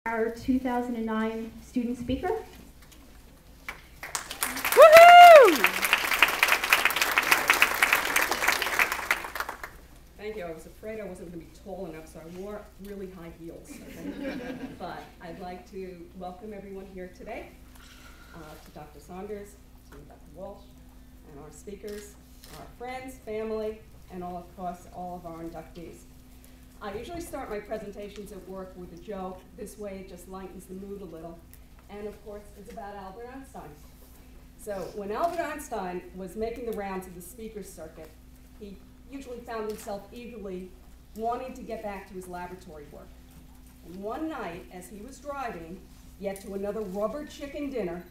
Our 2009 student speaker. Woohoo! Thank you. I was afraid I wasn't going to be tall enough, so I wore really high heels. Okay? But I'd like to welcome everyone here today, to Dr. Saunders, to Dr. Walsh, and our speakers, our friends, family, and of course, all of our inductees. I usually start my presentations at work with a joke. This way it just lightens the mood a little. And of course, it's about Albert Einstein. So when Albert Einstein was making the rounds of the speaker circuit, he usually found himself eagerly wanting to get back to his laboratory work. And one night, as he was driving, yet to another rubber chicken dinner,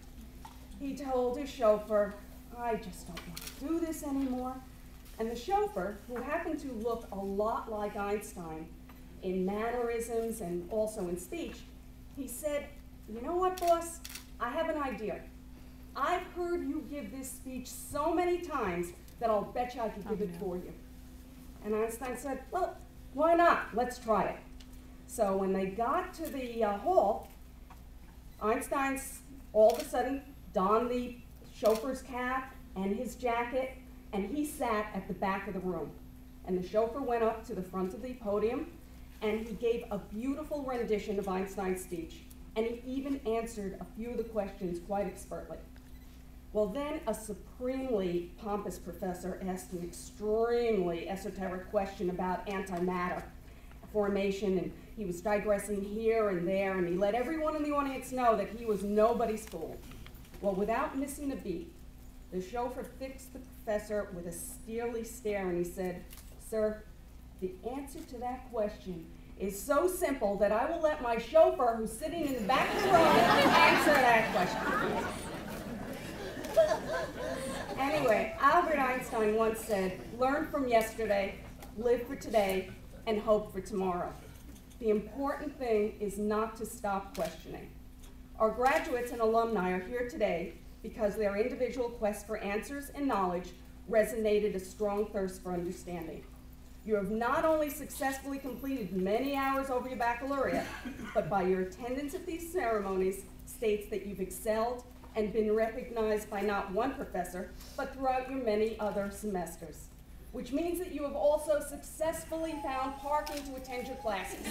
he told his chauffeur, "I just don't want to do this anymore." And the chauffeur, who happened to look a lot like Einstein in mannerisms and also in speech, he said, "You know what, boss? I have an idea. I've heard you give this speech so many times that I'll bet you I could give it for you." And Einstein said, "Well, why not? Let's try it." So when they got to the hall, Einstein all of a sudden donned the chauffeur's cap and his jacket, and he sat at the back of the room. And the chauffeur went up to the front of the podium, and he gave a beautiful rendition of Einstein's speech, and he even answered a few of the questions quite expertly. Well, then a supremely pompous professor asked an extremely esoteric question about antimatter formation, and he was digressing here and there, and he let everyone in the audience know that he was nobody's fool. Well, without missing a beat, the chauffeur fixed the professor with a steely stare, and he said, "Sir, the answer to that question is so simple that I will let my chauffeur, who's sitting in the back of the room, answer that question." Anyway, Albert Einstein once said, "Learn from yesterday, live for today, and hope for tomorrow." The important thing is not to stop questioning. Our graduates and alumni are here today because their individual quest for answers and knowledge resonated a strong thirst for understanding. You have not only successfully completed many hours over your baccalaureate, but by your attendance at these ceremonies states that you've excelled and been recognized by not one professor, but throughout your many other semesters, which means that you have also successfully found parking to attend your classes.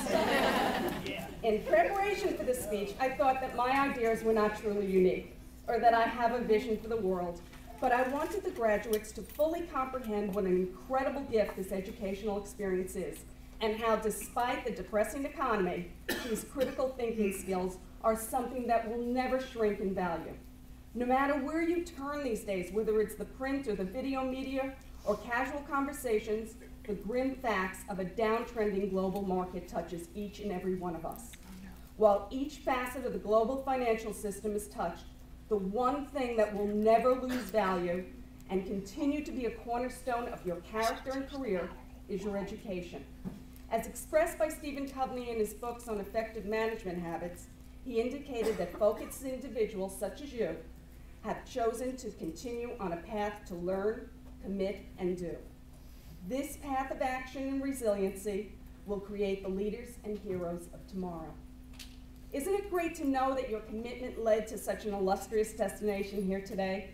In preparation for this speech, I thought that my ideas were not truly unique, or that I have a vision for the world, but I wanted the graduates to fully comprehend what an incredible gift this educational experience is, and how, despite the depressing economy, these critical thinking skills are something that will never shrink in value. No matter where you turn these days, whether it's the print or the video media or casual conversations, the grim facts of a downtrending global market touches each and every one of us. While each facet of the global financial system is touched, the one thing that will never lose value and continue to be a cornerstone of your character and career is your education. As expressed by Stephen Covey in his books on effective management habits, he indicated that focused individuals such as you have chosen to continue on a path to learn, commit, and do. This path of action and resiliency will create the leaders and heroes of tomorrow. Isn't it great to know that your commitment led to such an illustrious destination here today?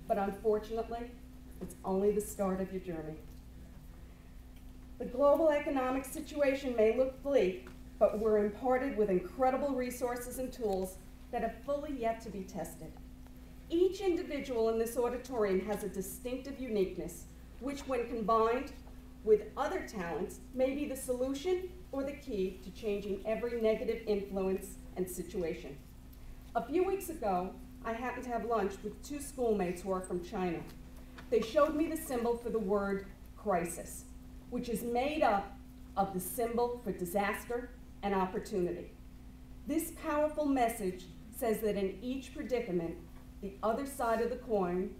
But unfortunately, it's only the start of your journey. The global economic situation may look bleak, but we're imparted with incredible resources and tools that have fully yet to be tested. Each individual in this auditorium has a distinctive uniqueness, which when combined with other talents may be the solution or the key to changing every negative influence and situation. A few weeks ago, I happened to have lunch with two schoolmates who are from China. They showed me the symbol for the word crisis, which is made up of the symbol for disaster and opportunity. This powerful message says that in each predicament, the other side of the coin